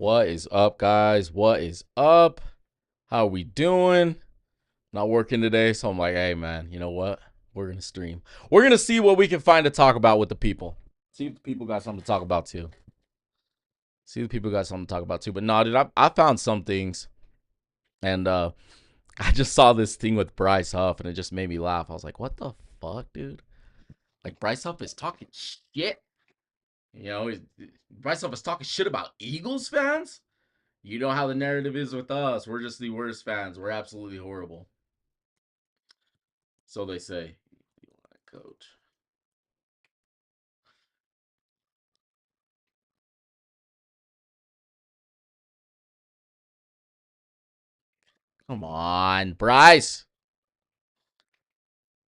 What is up, guys? What is up? How we doing? Not working today, so I'm like, hey, man, you know what? We're going to stream. We're going to see what we can find to talk about with the people. See if the people got something to talk about, too. But no, dude, I found some things, and I just saw this thing with Bryce Huff, and it just made me laugh. I was like, what the fuck, dude? Like, Bryce Huff is talking shit. Bryce Huff is talking shit about Eagles fans? You know how the narrative is with us. We're just the worst fans. We're absolutely horrible. So they say. Coach. Come on, Bryce.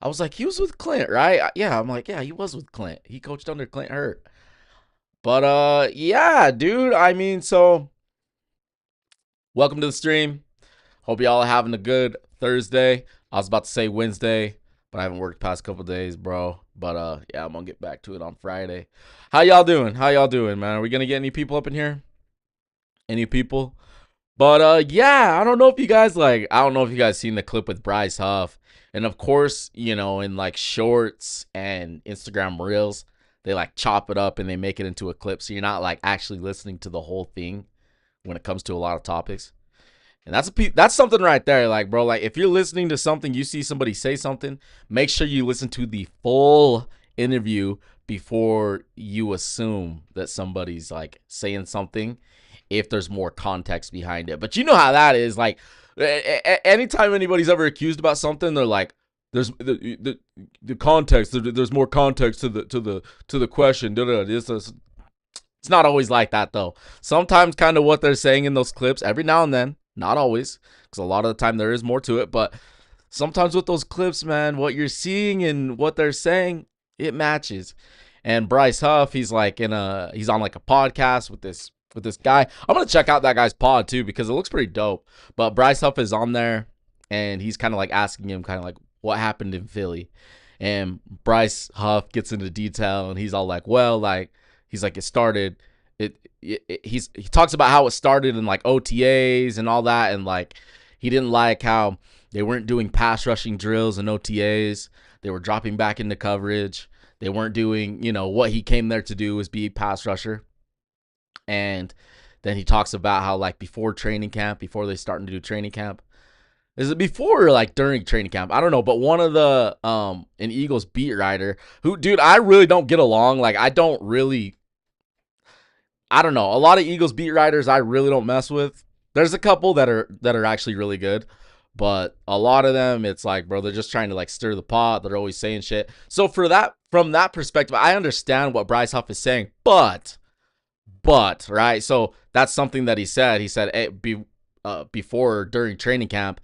I was like, he was with Clint, right? Yeah, I'm like, yeah, he was with Clint. He coached under Clint Hurt. But yeah, dude. I mean, so welcome to the stream. Hope y'all are having a good Thursday. I was about to say Wednesday, but I haven't worked past couple days, bro. But yeah, I'm gonna get back to it on Friday. How y'all doing? Man? Are we gonna get any people up in here? Any people? But yeah, I don't know if you guys seen the clip with Bryce Huff. And of course, in like shorts and Instagram reels, they like chop it up and they make it into a clip, so you're not like actually listening to the whole thing when it comes to a lot of topics. And that's something right there. Like, bro, like if you're listening to something, you see somebody say something, make sure you listen to the full interview before you assume that somebody's like saying something if there's more context behind it. But you know how that is. Like, anytime anybody's ever accused about something, they're like, "There's the context. There's more context to the question." It's not always like that though. Sometimes, kind of what they're saying in those clips, every now and then, not always, because a lot of the time there is more to it. But sometimes with those clips, man, what you're seeing and what they're saying, it matches. And Bryce Huff, he's on like a podcast with this guy. I'm gonna check out that guy's pod too because it looks pretty dope. But Bryce Huff is on there, and he's kind of like asking him kind of like what happened in Philly, and Bryce Huff gets into detail, and he's all like, well, like he's like it started. He talks about how it started in like OTAs and all that, and like he didn't like how they weren't doing pass rushing drills and OTAs. They were dropping back into coverage. They weren't doing, what he came there to do was be a pass rusher. And then he talks about how like before training camp, before they starting to do training camp, is it before or like during training camp? I don't know, but one of the an Eagles beat writer who, dude, I really don't get along. Like I don't know. A lot of Eagles beat writers I really don't mess with. There's a couple that are actually really good, but a lot of them, it's like, bro, they're just trying to like stir the pot. They're always saying shit. So from that perspective, I understand what Bryce Huff is saying, but right. So that's something that he said. He said before or during training camp,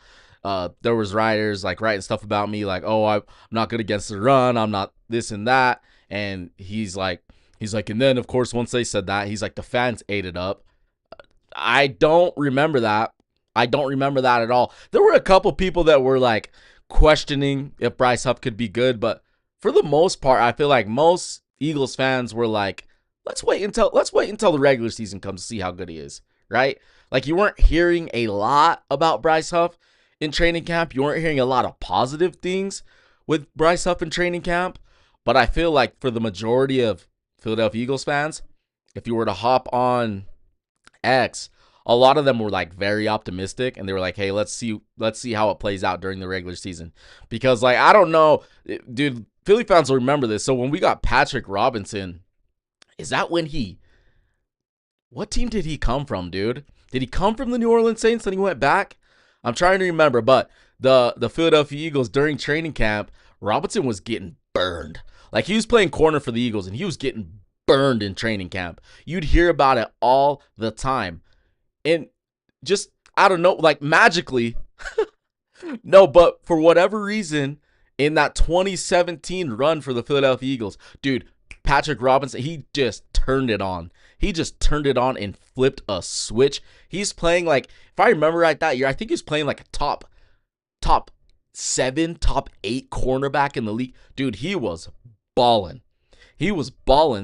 there was writers like writing stuff about me, like, oh, I'm not good against the run. I'm not this and that. And he's like, and then of course once they said that, he's like, the fans ate it up. I don't remember that. I don't remember that at all. There were a couple people that were like questioning if Bryce Huff could be good, but for the most part, I feel like most Eagles fans were like, let's wait until the regular season comes to see how good he is, right? Like you weren't hearing a lot about Bryce Huff in training camp. You weren't hearing a lot of positive things with Bryce Huff in training camp, but I feel like for the majority of Philadelphia Eagles fans, if you were to hop on X, a lot of them were like very optimistic, and they were like, hey, let's see how it plays out during the regular season. Because like, I don't know, dude, Philly fans will remember this. So when we got Patrick Robinson, is that when what team did he come from, dude? Did he come from the New Orleans Saints and he went back? I'm trying to remember, but the Philadelphia Eagles during training camp, Robinson was getting burned. Like he was playing corner for the Eagles and he was getting burned in training camp. You'd hear about it all the time. And just, I don't know, like magically, no, but for whatever reason, in that 2017 run for the Philadelphia Eagles, dude, Patrick Robinson, he just turned it on. He just turned it on and flipped a switch. He's playing like, if I remember right that year, I think he was playing like a top 7, top 8 cornerback in the league. Dude, he was balling.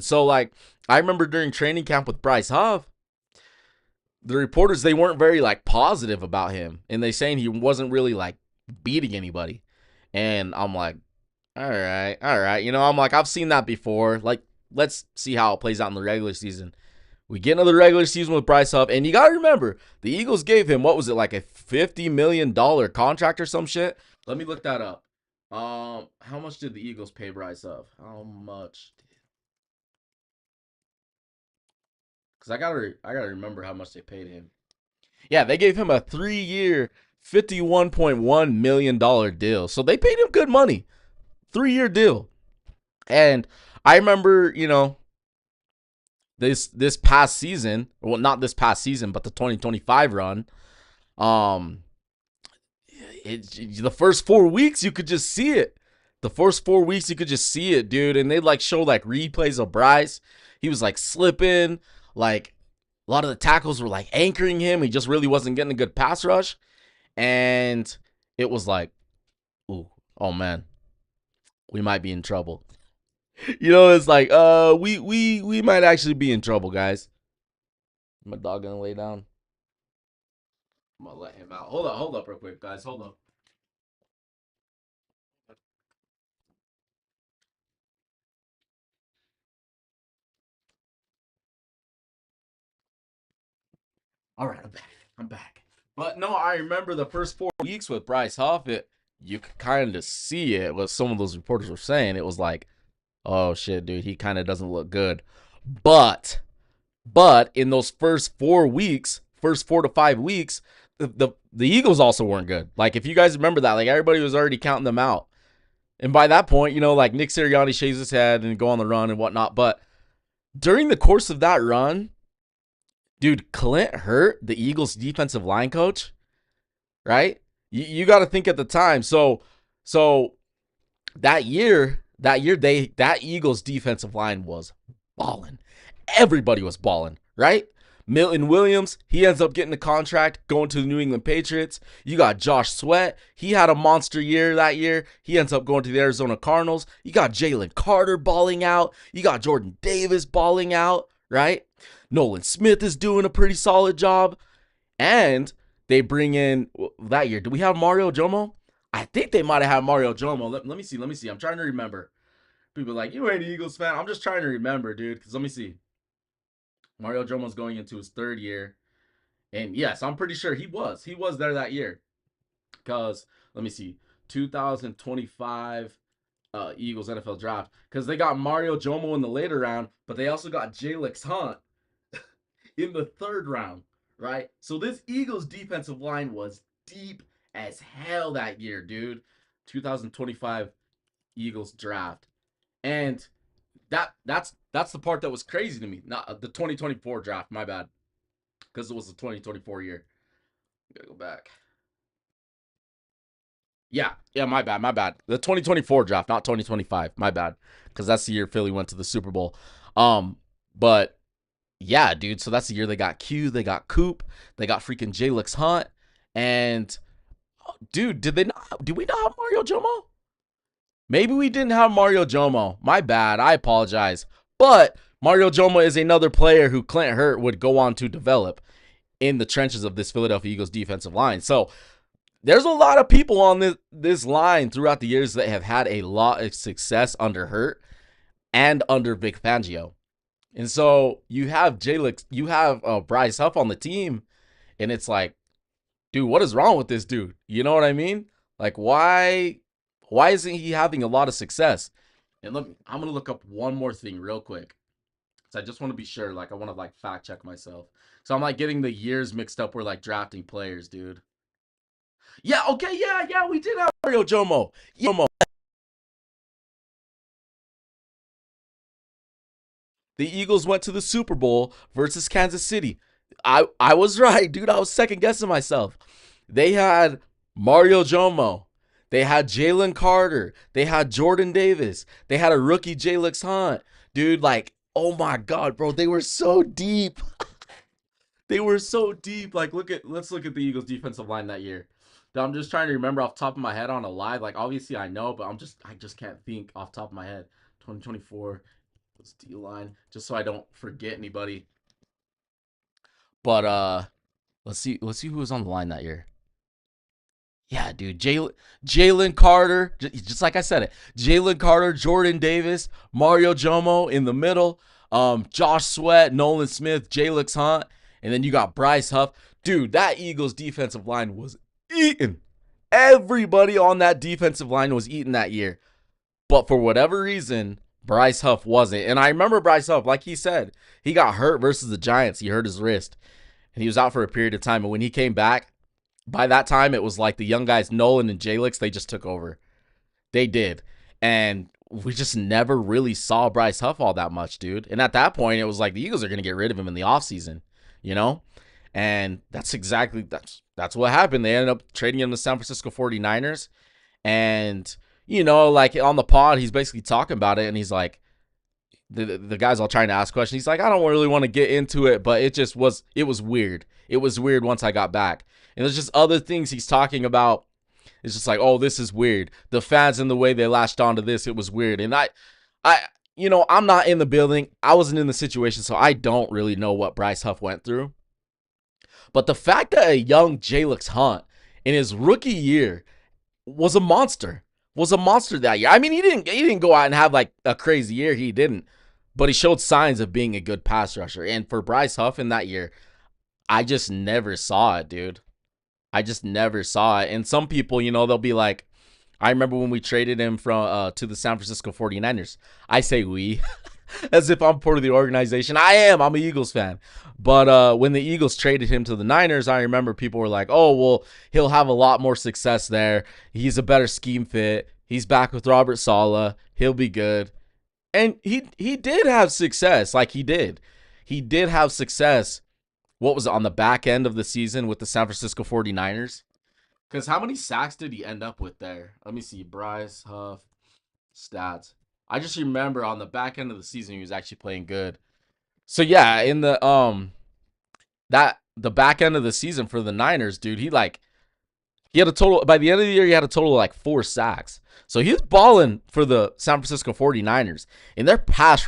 So like, I remember during training camp with Bryce Huff, the reporters, they weren't very like positive about him, and they saying he wasn't really like beating anybody. And I'm like, all right, all right. You know, I'm like, I've seen that before. Like, let's see how it plays out in the regular season. We get into the regular season with Bryce Huff, and you got to remember, the Eagles gave him, what was it, like a $50 million contract or some shit? Let me look that up. How much did the Eagles pay Bryce Huff? How much? Because I gotta remember how much they paid him. Yeah, they gave him a 3-year, $51.1 million deal. So they paid him good money. 3-year deal. And I remember, you know, this past season, well, not this past season, but the 2025 run. Um, the first 4 weeks you could just see it. The first 4 weeks you could just see it, dude. And they like show like replays of Bryce. He was like slipping, like a lot of the tackles were like anchoring him. He just really wasn't getting a good pass rush, and it was like, ooh, oh man, we might be in trouble. You know, it's like, we might actually be in trouble, guys. My dog gonna lay down. I'm gonna let him out. Hold up, real quick, guys. Hold up. All right, I'm back. I'm back. But no, I remember the first 4 weeks with Bryce Huff. You could kind of see it. What some of those reporters were saying. It was like, oh shit, dude, he kind of doesn't look good. But in those first 4 weeks, first 4 to 5 weeks, the Eagles also weren't good. Like if you guys remember that, like everybody was already counting them out. And by that point, you know, like Nick Sirianni shaves his head and go on the run and whatnot. But during the course of that run, dude, Clint Hurt, the Eagles defensive line coach, right? You got to think at the time. So that Eagles defensive line was balling. Everybody was balling, right? Milton Williams, he ends up getting a contract going to the New England Patriots. You got Josh Sweat. He had a monster year that year. He ends up going to the Arizona Cardinals. You got Jalen Carter balling out. You got Jordan Davis balling out, right? Nolan Smith is doing a pretty solid job. And they bring in that year. Do we have Mario Jomo? I think they might have had Mario Jomo. Let me see. Let me see. I'm trying to remember. People are like, you ain't an Eagles fan. I'm just trying to remember, dude. Because let me see. Mario Jomo's going into his 3rd year. And yes, I'm pretty sure he was. He was there that year. Because, let me see. 2025 Eagles NFL draft. Because they got Mario Jomo in the later round, but they also got Jalix Hunt in the 3rd round, right? So this Eagles defensive line was deep as hell that year, dude. 2025 Eagles draft. And that's the part that was crazy to me. Not the 2024 draft, my bad. Because it was the 2024 year. Gotta go back. Yeah, my bad, my bad. The 2024 draft, not 2025, my bad. Because that's the year Philly went to the Super Bowl. But yeah, dude. So that's the year they got Q, they got Coop, they got freaking Jalix Hunt, and dude, did they not? Do we not have Mario Jomo? Maybe we didn't have Mario Jomo. My bad. I apologize. But Mario Jomo is another player who Clint Hurt would go on to develop in the trenches of this Philadelphia Eagles defensive line. So there's a lot of people on this line throughout the years that have had a lot of success under Hurt and under Vic Fangio. And so you have you have Bryce Huff on the team, and it's like, dude, what is wrong with this dude? You know what I mean? Like, why isn't he having a lot of success? And I'm gonna look up one more thing real quick, because I just want to be sure. Like, I want to like fact check myself. So I'm like getting the years mixed up. We're like drafting players, dude. Yeah, okay, yeah, we did have Mario Jomo. Jomo. The Eagles went to the Super Bowl versus Kansas City. I was right, dude. I was second guessing myself. They had Mario Jomo. They had Jalen Carter. They had Jordan Davis. They had a rookie Jalix Hunt. Dude, like, oh my God, bro. They were so deep. They were so deep. Like, let's look at the Eagles defensive line that year. I'm just trying to remember off the top of my head on a live. Like, obviously I know, but I just can't think off the top of my head. 2024 was D line, just so I don't forget anybody. But Let's see who was on the line that year. Yeah, dude. Jalen Carter, just like I said it. Jalen Carter, Jordan Davis, Mario Jomo in the middle. Josh Sweat, Nolan Smith, Jalix Hunt, and then you got Bryce Huff. Dude, that Eagles defensive line was eating. Everybody on that defensive line was eating that year. But for whatever reason, Bryce Huff wasn't. And I remember Bryce Huff, like he said, he got hurt versus the Giants. He hurt his wrist. And he was out for a period of time. And when he came back, by that time, it was like the young guys, Nolan and Jalix, they just took over. They did. And we just never really saw Bryce Huff all that much, dude. And at that point, it was like the Eagles are going to get rid of him in the offseason, you know? And that's what happened. They ended up trading him to San Francisco 49ers. And, you know, like on the pod, he's basically talking about it. And he's like, the guys all trying to ask questions. He's like, I don't really want to get into it, but it was weird. It was weird once I got back. And there's just other things he's talking about. It's just like, oh, this is weird. The fans and the way they latched onto this, it was weird. And you know, I'm not in the building. I wasn't in the situation, so I don't really know what Bryce Huff went through. But the fact that a young Jalix Hunt in his rookie year was a monster that year. I mean, he didn't go out and have like a crazy year. He didn't. But he showed signs of being a good pass rusher. And for Bryce Huff in that year, I just never saw it, dude. I just never saw it. And some people, you know, they'll be like, I remember when we traded him from to the San Francisco 49ers. I say we, as if I'm part of the organization. I'm an Eagles fan. But when the Eagles traded him to the Niners, I remember people were like, oh, well, he'll have a lot more success there. He's a better scheme fit. He's back with Robert Saleh. He'll be good. And he did have success. Like he did. He did have success. What was it, on the back end of the season with the San Francisco 49ers? Because how many sacks did he end up with there? Let me see. Bryce Huff stats. I just remember on the back end of the season he was actually playing good. So yeah, in the the back end of the season for the Niners, dude, he had a total, by the end of the year, he had a total of like 4 sacks. So he was balling for the San Francisco 49ers. And their pass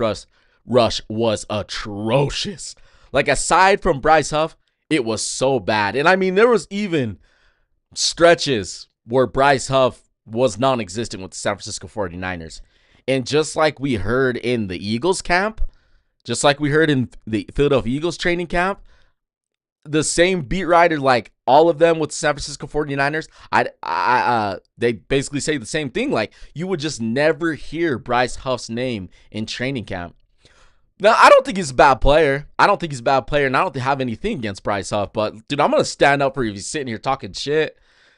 rush was atrocious. Like, aside from Bryce Huff, it was so bad. And I mean, there was even stretches where Bryce Huff was non-existent with the San Francisco 49ers. And just like we heard in the Eagles camp, just like we heard in the Philadelphia Eagles training camp, the same beat writer, like all of them with the San Francisco 49ers, they basically say the same thing. Like, you would just never hear Bryce Huff's name in training camp. Now, I don't think he's a bad player. And I don't have anything against Bryce Huff. But, dude, I'm going to stand up for you if he's sitting here talking shit,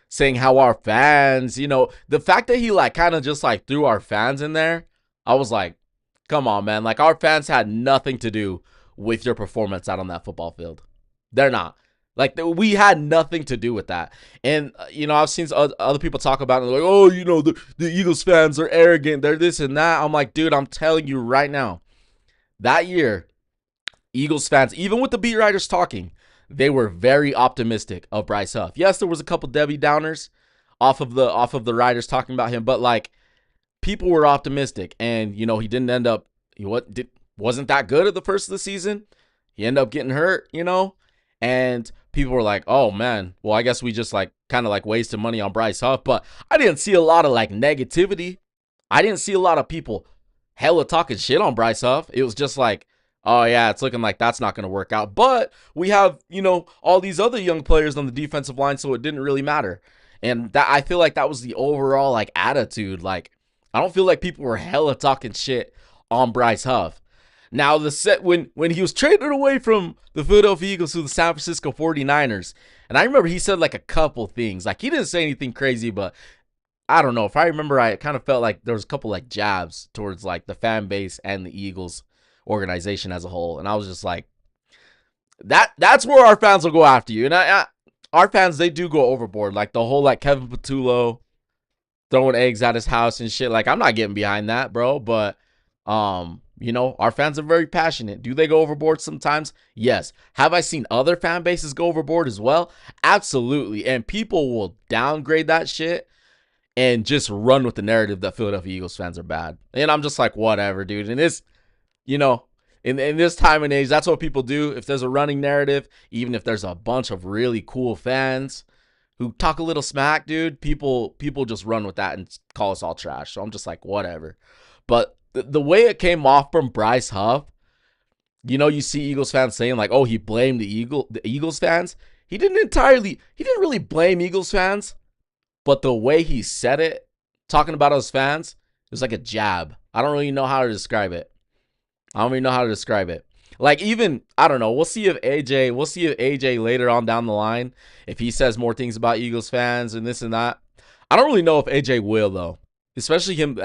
saying how our fans, you know, the fact that he, like, kind of just, like, threw our fans in there, I was like, come on, man. Like, our fans had nothing to do with your performance out on that football field. They're not. Like, we had nothing to do with that. And, you know, I've seen other people talk about it. Like, oh, you know, the Eagles fans are arrogant. They're this and that. I'm like, dude, I'm telling you right now. That year, Eagles fans, even with the beat writers talking, they were very optimistic of Bryce Huff. Yes, there was a couple Debbie Downers off of the writers talking about him, but like, people were optimistic. And, you know, he didn't end up, wasn't that good at the first of the season. He ended up getting hurt, you know, and people were like, oh man, well, I guess we just like kind of like wasted money on Bryce Huff. But I didn't see a lot of like negativity. I didn't see a lot of people hella talking shit on Bryce Huff. It was just like, oh yeah, it's looking like that's not going to work out. But we have, you know, all these other young players on the defensive line, so it didn't really matter. And that, I feel like that was the overall like attitude. Like, I don't feel like people were hella talking shit on Bryce Huff. Now, when he was traded away from the Philadelphia Eagles to the San Francisco 49ers, and I remember he said like a couple things. Like, he didn't say anything crazy, but I don't know. If I remember, I kind of felt like there was a couple like jabs towards like the fan base and the Eagles organization as a whole. And I was just like, that's where our fans will go after you. And our fans, they do go overboard. Like the whole like Kevin Patullo throwing eggs at his house and shit. Like, I'm not getting behind that, bro. But you know, our fans are very passionate. Do they go overboard sometimes? Yes. Have I seen other fan bases go overboard as well? Absolutely. And people will downgrade that shit and just run with the narrative that Philadelphia Eagles fans are bad. And I'm just like, whatever, dude. And it's, you know, in this time and age, that's what people do. If there's a running narrative, even if there's a bunch of really cool fans who talk a little smack, dude, people just run with that and call us all trash. So I'm just like, whatever. But the way it came off from Bryce Huff, you see Eagles fans saying like, oh, he blamed the Eagles fans. He didn't really blame Eagles fans, but the way he said it, talking about us fans, it was like a jab. I don't really know how to describe it. Like, even, I don't know. We'll see if AJ later on down the line, if he says more things about Eagles fans and this and that. I don't really know if AJ will, though. Especially him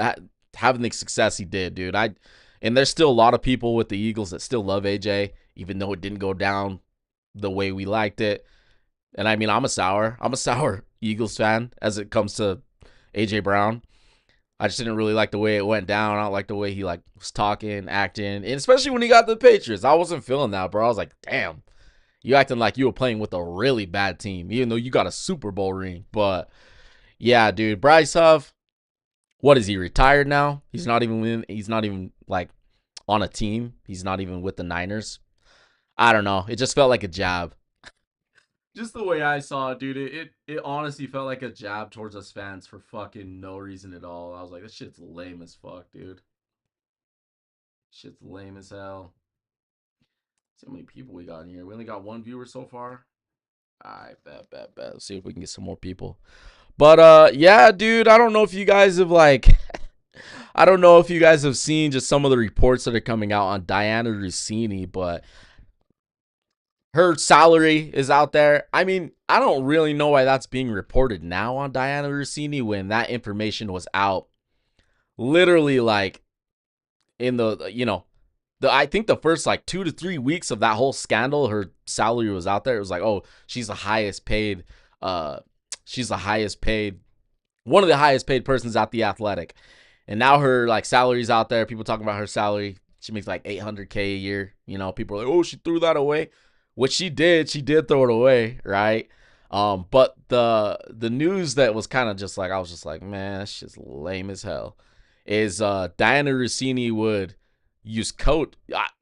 having the success he did, dude. And there's still a lot of people with the Eagles that still love AJ, even though it didn't go down the way we liked it. And I mean, I'm a sour Eagles fan as it comes to AJ Brown. I just didn't really like the way it went down. I don't like the way he like was talking, acting, and especially when he got the Patriots. I wasn't feeling that, bro. I was like, damn, you acting like you were playing with a really bad team, even though you got a Super Bowl ring. But yeah, dude, Bryce Huff, what is he, retired now? He's not even like on a team. He's not even with the Niners. I don't know. It just felt like a jab. Just the way I saw it, dude, it honestly felt like a jab towards us fans for fucking no reason at all. I was like, this shit's lame as fuck, dude. Shit's lame as hell. See how many people we got in here. We only got one viewer so far. Alright, bet. Let's see if we can get some more people. But yeah, dude, I don't know if you guys have like I don't know if you guys have seen just some of the reports that are coming out on Diana Rossini, but her salary is out there. I mean, I don't really know why that's being reported now on Diana Rossini when that information was out literally like in I think the first like 2 to 3 weeks of that whole scandal, her salary was out there. It was like, oh, she's the highest paid one of the highest paid persons at the Athletic. And now her like salary's out there. People talking about her salary. She makes like $800K a year. People are like, oh, she threw that away. Which she did throw it away, right? But the news that was kind of just like, I was just like, man, that's just lame as hell, is Diana Rossini would use coach.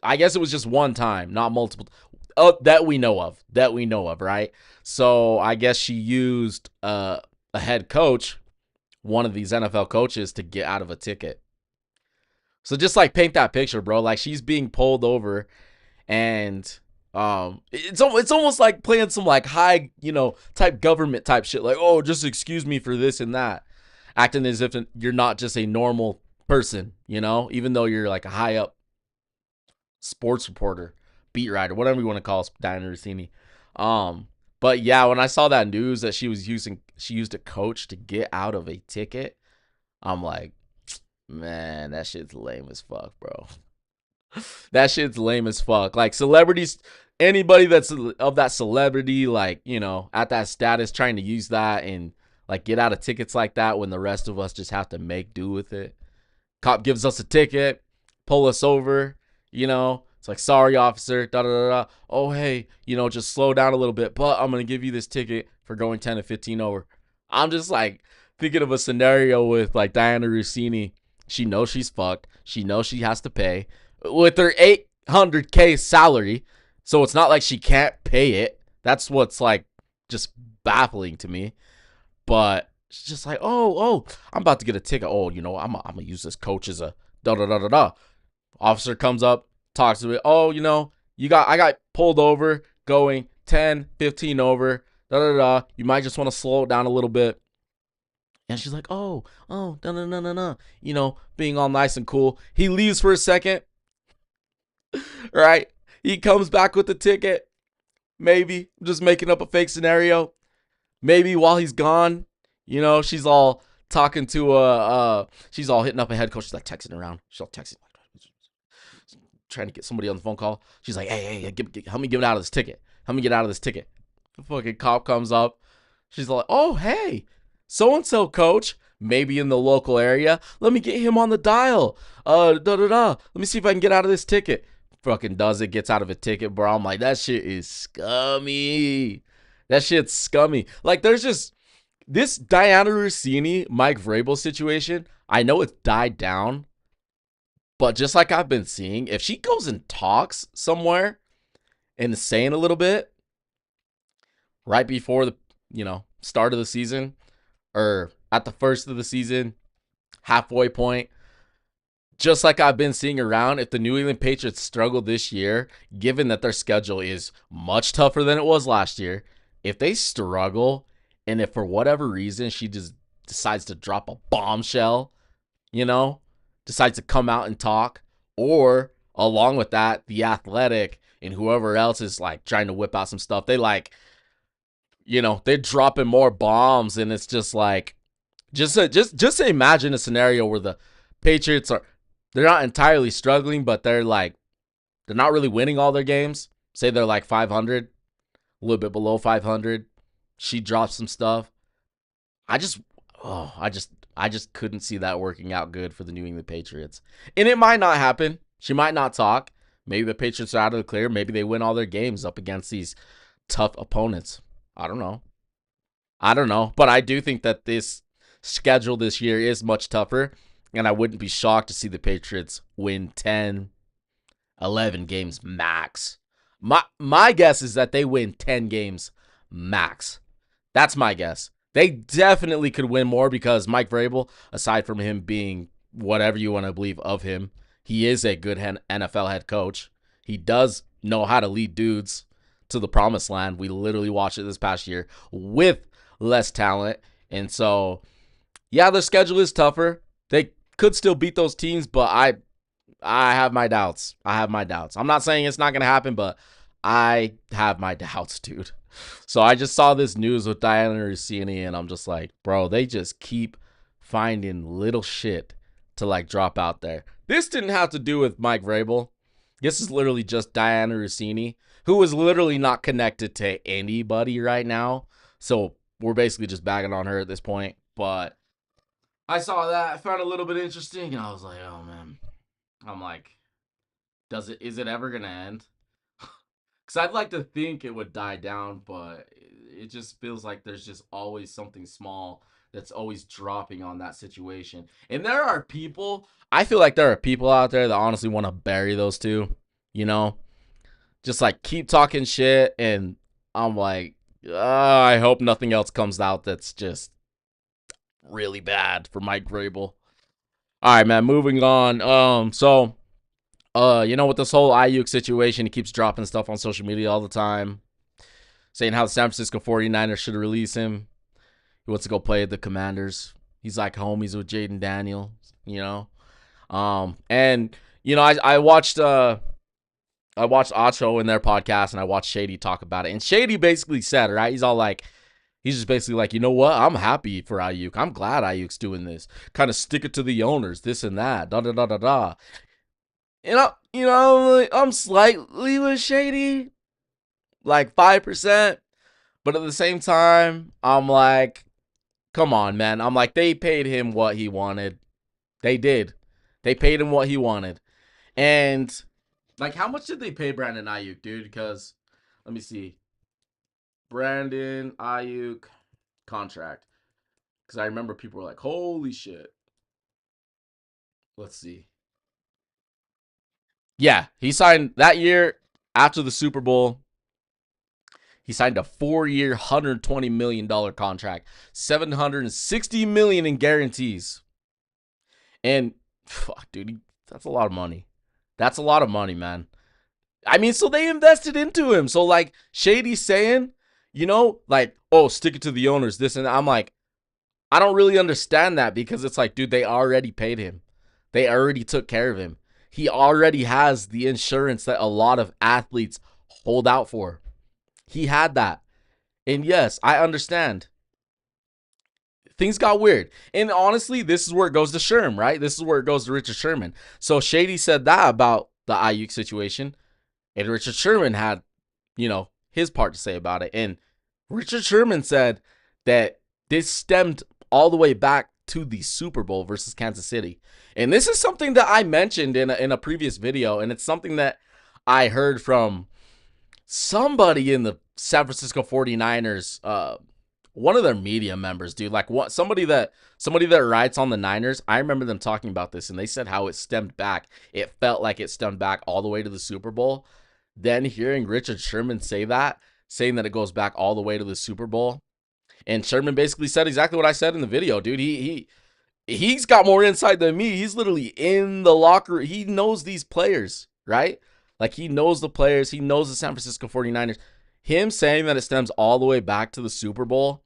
I guess it was just one time, not multiple. Oh, that we know of, right? So I guess she used a head coach, one of these NFL coaches, to get out of a ticket. So just like paint that picture, bro. Like, she's being pulled over, and it's almost like playing some like high, type government type shit. Like, oh, just excuse me for this and that, acting as if you're not just a normal person, even though you're like a high up sports reporter, beat writer, whatever you want to call Diana Rossini. But yeah, when I saw that news that she used a coach to get out of a ticket, I'm like, man, that shit's lame as fuck, bro. That shit's lame as fuck. Like, celebrities, anybody that's of that celebrity, like, at that status, trying to use that and like get out of tickets like that when the rest of us just have to make do with it. Cop gives us a ticket, pull us over, it's like, sorry, officer, da-da-da-da. Oh, hey, just slow down a little bit, but I'm going to give you this ticket for going 10 to 15 over. I'm just like thinking of a scenario with like Diana Rossini. She knows she's fucked. She knows she has to pay with her $800K salary. So it's not like she can't pay it. That's what's like just baffling to me. But she's just like, oh, I'm about to get a ticket. Oh, I'm going to use this coach as a da-da-da-da-da. Officer comes up, talks to it. Oh, I got pulled over going 10, 15 over. Da-da-da. You might just want to slow it down a little bit. And she's like, oh, no. Being all nice and cool. He leaves for a second. Right? He comes back with the ticket. Maybe. I'm just making up a fake scenario. Maybe while he's gone, she's all talking to she's all hitting up a head coach. She's like texting around. She's all texting, trying to get somebody on the phone call. She's like, hey, help me get out of this ticket. Help me get out of this ticket. The fucking cop comes up. She's like, oh, hey, so-and-so coach, maybe in the local area. Let me get him on the dial. Let me see if I can get out of this ticket. Fucking does it, gets out of a ticket, bro. I'm like, that shit is scummy. That shit's scummy. Like, there's just this Diana Rossini, Mike Vrabel situation. I know it's died down, But just like I've been seeing, if she goes and talks somewhere and is saying a little bit right before the, start of the season or at the first of the season, halfway point, just like I've been seeing around, if the New England Patriots struggle this year, given that their schedule is much tougher than it was last year, if they struggle and if for whatever reason she just decides to drop a bombshell, decides to come out and talk, or along with that, the Athletic and whoever else is like trying to whip out some stuff, they're dropping more bombs, and it's just like, just imagine a scenario where the Patriots they're not entirely struggling, but they're not really winning all their games. Say they're like 500, a little bit below 500. She drops some stuff. I just couldn't see that working out good for the New England Patriots. And it might not happen. She might not talk. Maybe the Patriots are out of the clear. Maybe they win all their games up against these tough opponents. I don't know. But I do think that this schedule this year is much tougher. And I wouldn't be shocked to see the Patriots win 10, 11 games max. My guess is that they win 10 games max. That's my guess. They definitely could win more because Mike Vrabel, aside from him being whatever you want to believe of him, he is a good NFL head coach. He does know how to lead dudes to the promised land. We literally watched it this past year with less talent. And so, yeah, their schedule is tougher. They could still beat those teams, but I have my doubts. I'm not saying it's not going to happen, but I have my doubts, dude. So I just saw this news with Diana Rossini, and I'm just like, bro, they just keep finding little shit to drop out there. This didn't have to do with Mike Vrabel. This is literally just Diana Rossini, who is literally not connected to anybody right now. So we're basically just bagging on her at this point. But I saw that, I found it a little bit interesting, and I was like, oh man. I'm like, is it ever gonna end? Because I'd like to think it would die down, but it just feels like there's just always something small that's always dropping on that situation. And I feel like there are people out there that honestly want to bury those two, just keep talking shit. And I'm like, I hope nothing else comes out that's just really bad for Mike Vrabel. All right, man, moving on. So with this whole Ayuk situation, he keeps dropping stuff on social media all the time, saying how the San Francisco 49ers should release him. He wants to go play at the Commanders. He's like homies with Jaden Daniels, And I watched Acho in their podcast, and I watched Shaydy talk about it. And Shaydy basically said, right, he's just basically like, you know what? I'm happy for Ayuk. I'm glad Ayuk's doing this. Kind of stick it to the owners, this and that, da-da-da-da-da. I'm slightly with Shaydy, 5%. But at the same time, I'm like, come on, man. I'm like, they paid him what he wanted. They did. They paid him what he wanted. And, how much did they pay Brandon Ayuk, dude? Because, let me see. Brandon Ayuk contract. Because I remember people were like, holy shit. Let's see. Yeah, he signed that year after the Super Bowl. He signed a 4-year, $120 million contract, $760 million in guarantees. And fuck, dude, that's a lot of money. That's a lot of money, man. I mean, so they invested into him. So Shady's saying, oh, stick it to the owners, this and that. I'm like, I don't really understand that, because it's like, dude, they already paid him. They already took care of him. He already has the insurance that a lot of athletes hold out for. He had that. And yes, I understand. Things got weird. And honestly, this is where it goes to Sherm, right? This is where it goes to Richard Sherman. So Shaydy said that about the Ayuk situation. And Richard Sherman had, his part to say about it. And Richard Sherman said that this stemmed all the way back to the Super Bowl versus Kansas City. And this is something that I mentioned in a previous video, and it's something that I heard from somebody in the San Francisco 49ers one of their media members, dude, like what somebody that writes on the Niners. I remember them talking about this, and they said how it stemmed back. It felt like it stemmed back all the way to the Super Bowl. Then hearing Richard Sherman say that, saying that it goes back all the way to the Super Bowl, and Sherman basically said exactly what I said in the video, dude. He's got more insight than me. He's literally in the locker. He knows these players, right? Like he knows the players. He knows the San Francisco 49ers. Him saying that it stems all the way back to the Super Bowl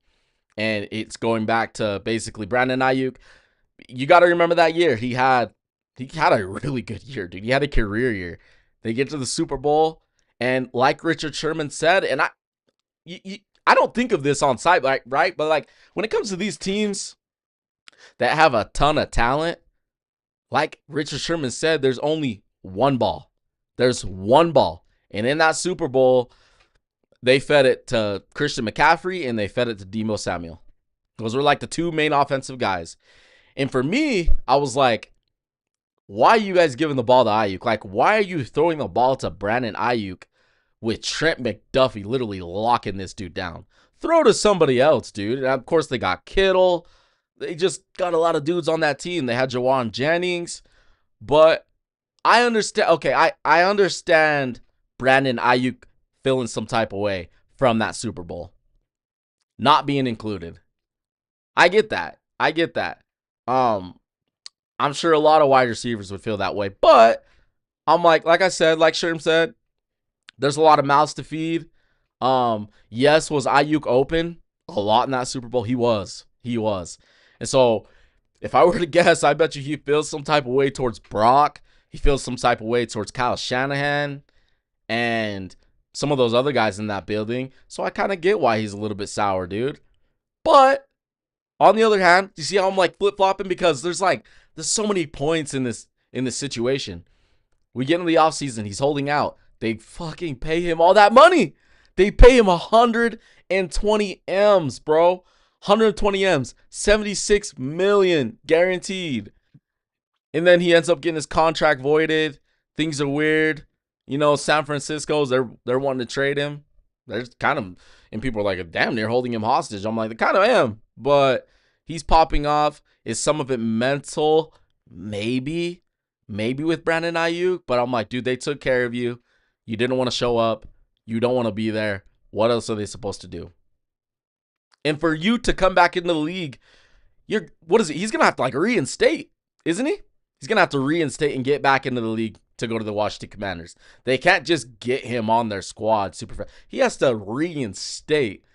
and it's going back to basically Brandon Ayuk. You got to remember that year. He had a really good year, dude. He had a career year. They get to the Super Bowl, and like Richard Sherman said, and I don't think of this on site, right? But like when it comes to these teams that have a ton of talent, like Richard Sherman said, there's only one ball. There's one ball. And in that Super Bowl, they fed it to Christian McCaffrey and they fed it to Deebo Samuel. Those were like the two main offensive guys. And for me, I was like, why are you guys giving the ball to Ayuk? Like, why are you throwing the ball to Brandon Ayuk with Trent McDuffie literally locking this dude down? Throw to somebody else, dude. And of course, they got Kittle. They just got a lot of dudes on that team. They had Jawan Jennings. But I understand. Okay, I understand Brandon Ayuk feeling some type of way from that Super Bowl. Not being included. I get that. I'm sure a lot of wide receivers would feel that way. But I'm like I said, like Sherm said, there's a lot of mouths to feed. Yes, was Ayuk open a lot in that Super Bowl? He was. And so if I were to guess, I bet you he feels some type of way towards Brock. He feels some type of way towards Kyle Shanahan and some of those other guys in that building. So I kind of get why he's a little bit sour, dude. But on the other hand, you see how I'm like flip-flopping? Because there's so many points in this situation. We get into the offseason, he's holding out. They fucking pay him all that money. They pay him 120 M's, bro. 120 M's, 76 million guaranteed. And then he ends up getting his contract voided. Things are weird. You know, San Francisco's they're wanting to trade him. There's kind of, and people are like, damn, they're holding him hostage. I'm like, they kind of am, but he's popping off. Is some of it mental? Maybe with Brandon Ayuk, but I'm like, dude, they took care of you. You didn't want to show up. You don't want to be there. What else are they supposed to do? And for you to come back into the league, what is it? He's gonna have to like reinstate, isn't he? He's gonna have to reinstate and get back into the league to go to the Washington Commanders. They can't just get him on their squad super fast. He has to reinstate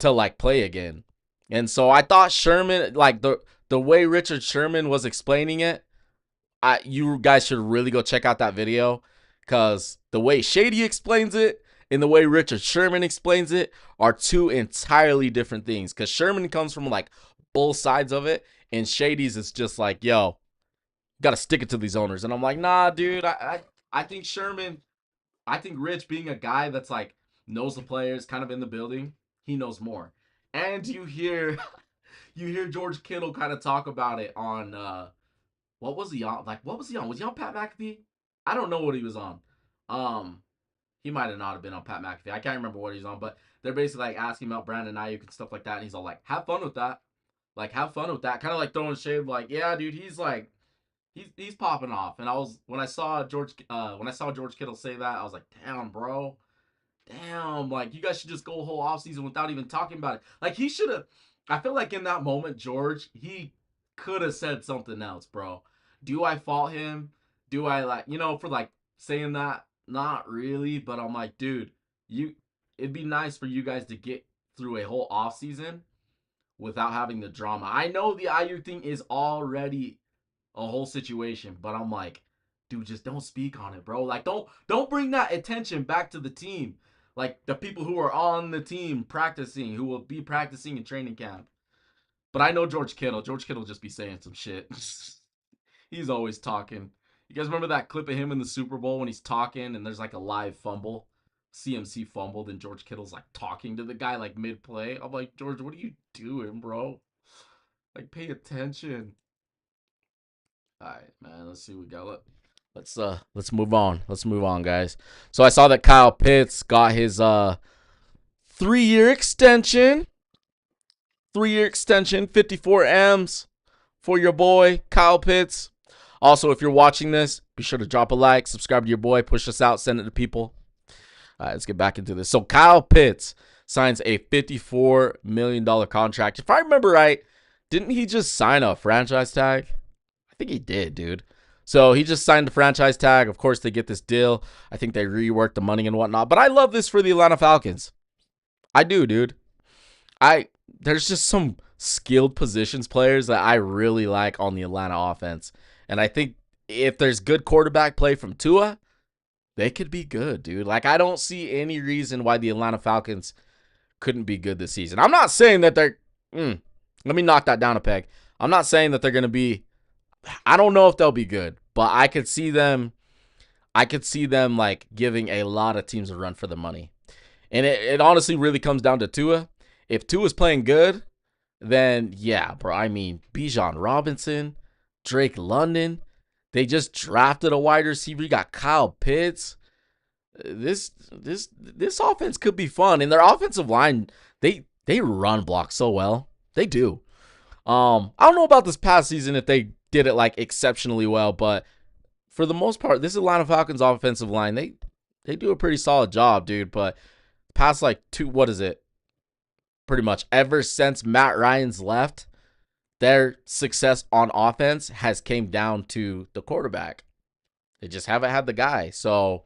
to like play again. And so I thought Sherman, like the way Richard Sherman was explaining it, you guys should really go check out that video, because the way Shaydy explains it and the way Richard Sherman explains it are two entirely different things. Because Sherman comes from like both sides of it, and Shady's is just like, yo, got to stick it to these owners. And I'm like, nah, dude, I think Rich, being a guy that's like knows the players, kind of in the building, he knows more. And you hear George Kittle kind of talk about it on what was he on? Was he on Pat McAfee? I don't know what he was on. He might have not have been on Pat McAfee. I can't remember what he's on, but they're basically like asking about Brandon Ayuk and stuff like that, and he's all like, have fun with that. Like, have fun with that. Kind of like throwing shade, like, yeah, dude, he's like, he's popping off. And when I saw George Kittle say that, I was like, damn, bro. Damn, like, you guys should just go a whole offseason without even talking about it. Like, he should have, I feel like in that moment, George, he could have said something else, bro. Do I fault him? Do I, like, for, like, saying that? Not really, but I'm like, dude, it'd be nice for you guys to get through a whole offseason without having the drama. I know the IU thing is already a whole situation, but I'm like, dude, just don't speak on it, bro. Like, don't bring that attention back to the team. Like, the people who are on the team practicing, who will be practicing in training camp. But I know George Kittle. George Kittle just be saying some shit. He's always talking. You guys remember that clip of him in the Super Bowl when he's talking and there's like a live fumble? CMC fumbled and George Kittle's like talking to the guy like mid-play. I'm like, George, what are you doing, bro? Like, pay attention. All right, man. Let's see what we got. Let's move on. Let's move on, guys. So I saw that Kyle Pitts got his 3-year extension. 3-year extension, 54 M's for your boy, Kyle Pitts. Also, if you're watching this, be sure to drop a like, subscribe to your boy, push us out, send it to people. All right, let's get back into this. So Kyle Pitts signs a $54 million contract. If I remember right, didn't he just sign a franchise tag? I think he did, dude. So he just signed the franchise tag. Of course, they get this deal. I think they reworked the money and whatnot. But I love this for the Atlanta Falcons. I do, dude. There's just some skilled positions players that I really like on the Atlanta offense. And I think if there's good quarterback play from Tua, they could be good, dude. Like, I don't see any reason why the Atlanta Falcons couldn't be good this season. I'm not saying that they're... let me knock that down a peg. I'm not saying that they're going to be... I don't know if they'll be good, but I could see them like giving a lot of teams a run for the money. And it honestly really comes down to Tua. If Tua's playing good, then yeah, bro. I mean, Bijan Robinson, Drake London, they just drafted a wide receiver. You got Kyle Pitts. This offense could be fun. And their offensive line, they run block so well. They do. I don't know about this past season if they did it like exceptionally well, but for the most part, this Atlanta Falcons offensive line, they do a pretty solid job, dude. But past like pretty much ever since Matt Ryan's left, their success on offense has came down to the quarterback. They just haven't had the guy. So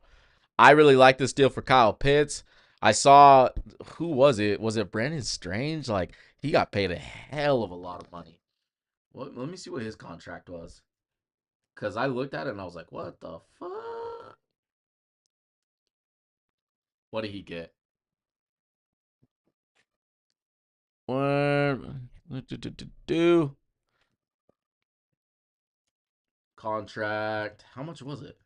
I really like this deal for Kyle Pitts. I saw, who was it? Was it Brandon Strange? Like, he got paid a hell of a lot of money. Well, let me see what his contract was. Because I looked at it and I was like, what the fuck? What did he get? Contract. How much was it?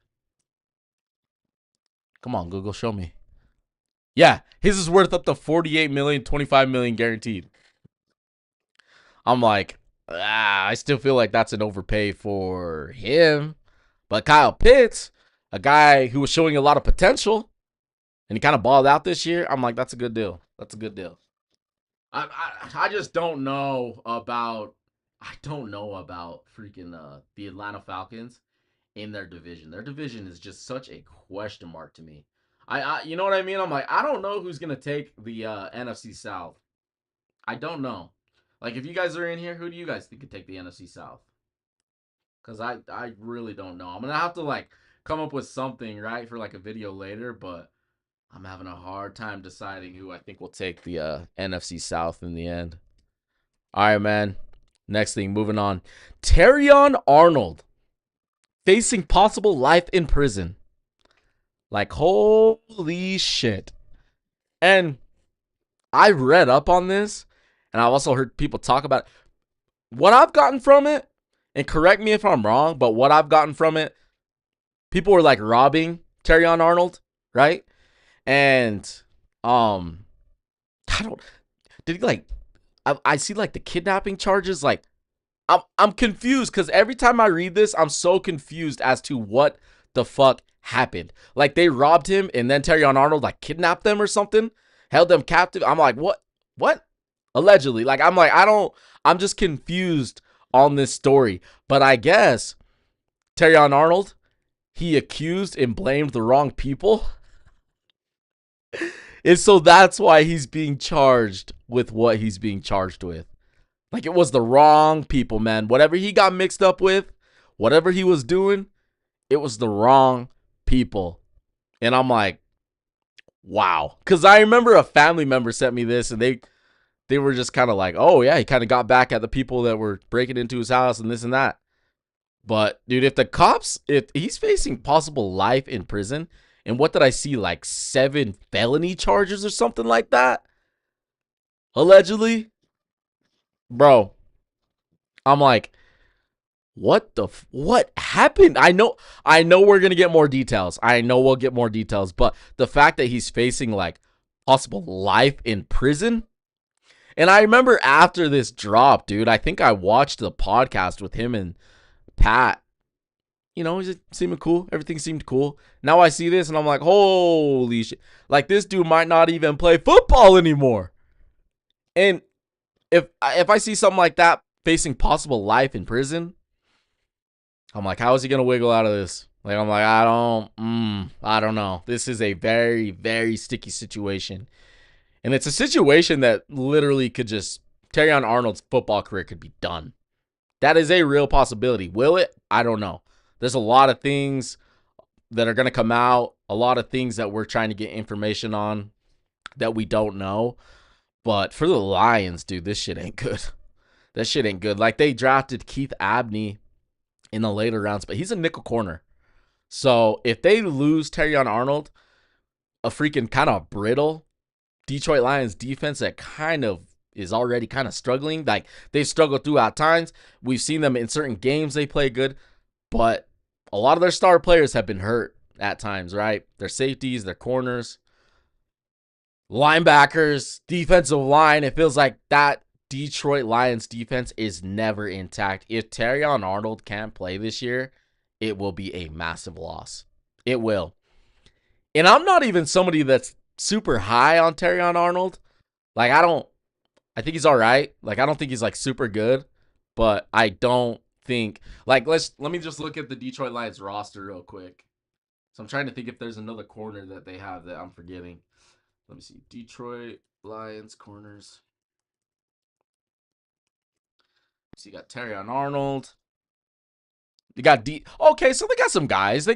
Come on, Google, show me. Yeah, his is worth up to $48 million, $25 million guaranteed. I'm like, I still feel like that's an overpay for him. But Kyle Pitts, a guy who was showing a lot of potential, and he kind of balled out this year, I'm like, that's a good deal. That's a good deal. I just don't know about freaking the Atlanta Falcons in their division. Their division is just such a question mark to me. You know what I mean? I'm like, I don't know who's gonna take the NFC South. I don't know. Like, if you guys are in here, who do you guys think could take the NFC South? Because I really don't know. I'm gonna have to like come up with something, right, for like a video later, but I'm having a hard time deciding who I think will take the NFC South in the end. All right, man. Next thing, moving on. Terrion Arnold facing possible life in prison. Like, holy shit. And I read up on this, and I've also heard people talk about it. What I've gotten from it, and correct me if I'm wrong, but what I've gotten from it, people were like robbing Terrion Arnold, right? And I see like the kidnapping charges. Like, I'm confused because every time I read this, I'm so confused as to what the fuck happened. Like, they robbed him and then Terrion Arnold like kidnapped them or something, held them captive. I'm like, what? Allegedly. Like, I'm just confused on this story. But I guess Terrion Arnold, he accused and blamed the wrong people. And so that's why he's being charged with what he's being charged with. Like, it was the wrong people, man. Whatever he got mixed up with, whatever he was doing, it was the wrong people. And I'm like, wow. Because I remember a family member sent me this, and they were just kind of like, oh, yeah, he kind of got back at the people that were breaking into his house and this and that. But, dude, if he's facing possible life in prison, and what did I see, like 7 felony charges or something like that? Allegedly? Bro, I'm like, what happened? I know we're going to get more details. I know we'll get more details. But the fact that he's facing, like, possible life in prison. And I remember after this drop, dude, I think I watched the podcast with him and Pat. You know, he's seeming cool. Everything seemed cool. Now I see this and I'm like, holy shit. Like, this dude might not even play football anymore. And if I see something like that facing possible life in prison, I'm like, how is he gonna wiggle out of this? Like, I'm like, I don't know. This is a very, very sticky situation. And it's a situation that literally could just, Terrion Arnold's football career could be done. That is a real possibility. Will it? I don't know. There's a lot of things that are going to come out, a lot of things that we're trying to get information on that we don't know. But for the Lions, dude, this shit ain't good. That shit ain't good. Like, they drafted Keith Abney in the later rounds, but he's a nickel corner. So if they lose Terrion Arnold, a freaking kind of brittle Detroit Lions defense that kind of is already kind of struggling. Like, they've struggled throughout times. We've seen them in certain games they play good, but a lot of their star players have been hurt at times, right? Their safeties, their corners, linebackers, defensive line. It feels like that Detroit Lions defense is never intact. If Terrion Arnold can't play this year, it will be a massive loss. It will. And I'm not even somebody that's super high on Terrion Arnold. Like, I think he's all right. Like, I don't think he's like super good, but I don't think, like, let me just look at the Detroit Lions roster real quick. So I'm trying to think if there's another corner that they have that I'm forgetting. Let me see. Detroit Lions corners. So you got Terrion Arnold. You got Okay, so they got some guys. I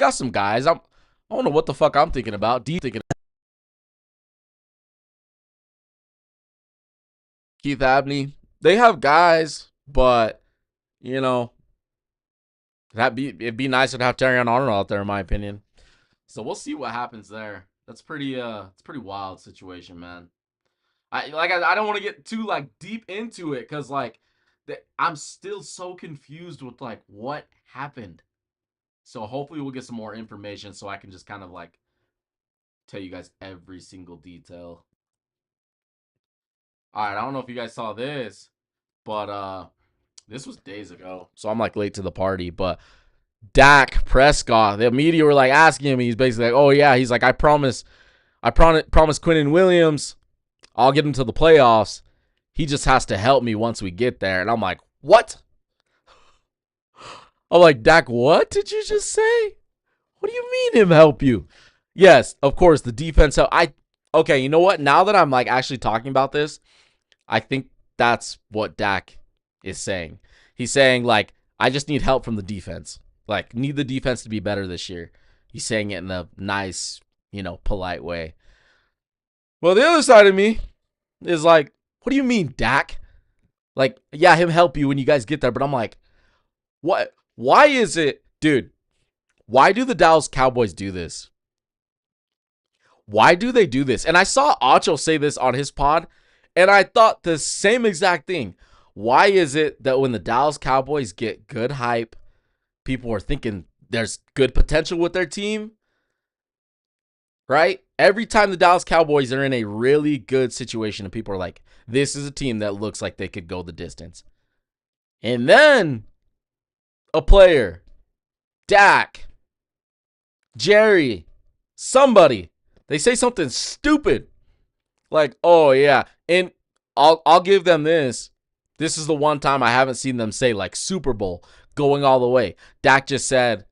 don't know what the fuck I'm thinking about. Keith Abney. They have guys, but you know, it'd be nice to have Terrion Arnold out there, in my opinion. So we'll see what happens there. That's it's pretty wild situation, man. I don't want to get too like deep into it because like I'm still so confused with like what happened. So hopefully we'll get some more information so I can just kind of like tell you guys every single detail. All right, I don't know if you guys saw this, but this was days ago, so I'm like late to the party. But Dak Prescott, the media were like asking him. He's basically like, "Oh yeah," he's like, "I promise Quinnen Williams, I'll get him to the playoffs. He just has to help me once we get there." And I'm like, "What?" I'm like, "Dak, what did you just say? What do you mean him help you?" Yes, of course, the defense. Okay, you know what? Now that I'm like actually talking about this, I think that's what Dak is saying. He's saying like, I just need help from the defense. Like, need the defense to be better this year. He's saying it in a nice, polite way. Well, the other side of me is like, what do you mean, Dak? Like, yeah, him help you when you guys get there, but I'm like, what? Why is it, dude? Why do the Dallas Cowboys do this? Why do they do this? And I saw Acho say this on his pod, and I thought the same exact thing. Why is it that when the Dallas Cowboys get good hype, people are thinking there's good potential with their team, right? Every time the Dallas Cowboys are in a really good situation and people are like, this is a team that looks like they could go the distance. And then a player, Dak, Jerry, somebody, they say something stupid. Like, oh yeah. And I'll give them this. This is the one time I haven't seen them say like Super Bowl going all the way. Dak just said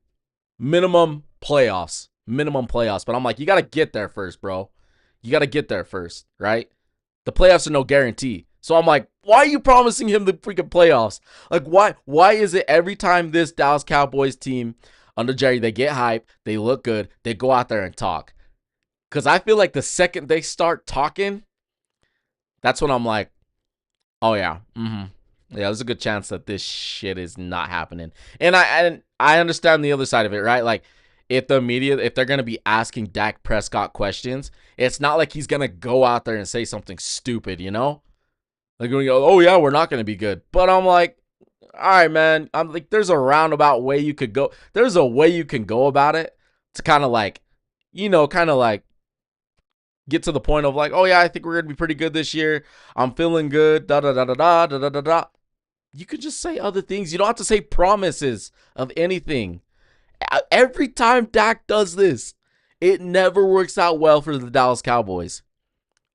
minimum playoffs. But I'm like, you got to get there first, bro. You got to get there first, right? The playoffs are no guarantee. So I'm like, why are you promising him the freaking playoffs? Like, why is it every time this Dallas Cowboys team under Jerry, they get hype, they look good, they go out there and talk? Because I feel like the second they start talking, that's when I'm like, oh yeah, yeah, there's a good chance that this shit is not happening. And I understand the other side of it, right? Like, if the media, if they're going to be asking Dak Prescott questions, it's not like he's going to go out there and say something stupid, Like, going to go, oh yeah, we're not going to be good. But I'm like, all right, man. I'm like, there's a roundabout way you could go. There's a way you can go about it to kind of like, get to the point of like, oh yeah, I think we're gonna be pretty good this year. I'm feeling good. Da da da da da da da da da. You could just say other things. You don't have to say promises of anything. Every time Dak does this, it never works out well for the Dallas Cowboys.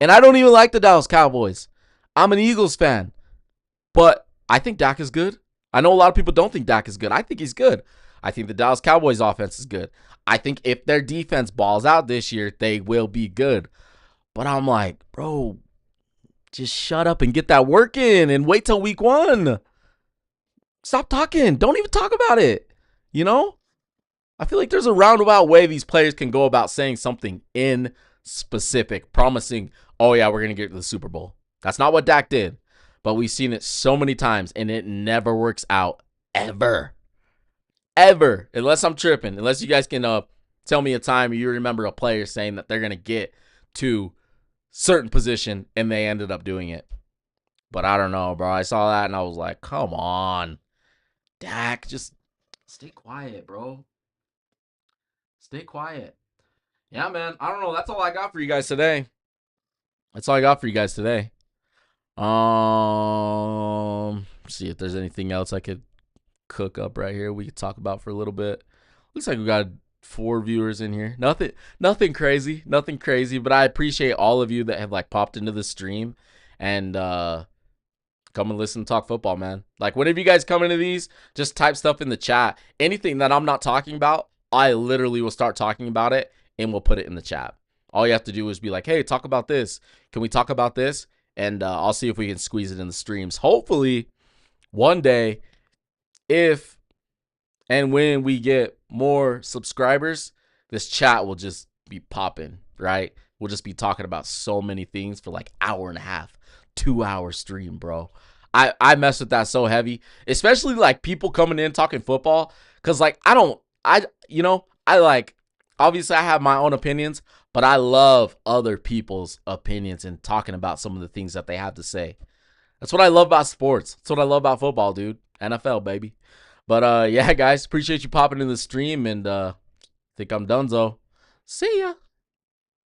And I don't even like the Dallas Cowboys. I'm an Eagles fan. But I think Dak is good. I know a lot of people don't think Dak is good. I think he's good. I think the Dallas Cowboys offense is good. I think if their defense balls out this year, they will be good. But I'm like, bro, just shut up and get that work in and wait till week 1. Stop talking. Don't even talk about it. You know? I feel like there's a roundabout way these players can go about saying something in specific, promising, oh yeah, we're going to get to the Super Bowl. That's not what Dak did. But we've seen it so many times, and it never works out. Ever. Ever. Unless I'm tripping. Unless you guys can tell me a time you remember a player saying that they're going to get to certain position, and they ended up doing it. But I don't know, bro. I saw that, and I was like, come on. Dak, just stay quiet, bro. Stay quiet. Yeah, man. I don't know. That's all I got for you guys today. See if there's anything else I could cook up right here. We could talk about for a little bit. Looks like we got 4 viewers in here. Nothing crazy. But I appreciate all of you that have like popped into the stream and come and listen to talk football, man. Like whenever you guys come into these, just type stuff in the chat. Anything that I'm not talking about, I literally will start talking about it and we'll put it in the chat. All you have to do is be like, hey, talk about this. Can we talk about this? And I'll see if we can squeeze it in the streams. Hopefully, one day, if and when we get more subscribers, this chat will just be popping, right? We'll just be talking about so many things for like hour and a half, 2-hour stream, bro. I mess with that so heavy, especially like people coming in talking football. Cause like, obviously I have my own opinions, but I love other people's opinions and talking about some of the things that they have to say. That's what I love about sports. That's what I love about football, dude. NFL, baby. But yeah, guys, appreciate you popping in the stream, and think I'm donezo. See ya.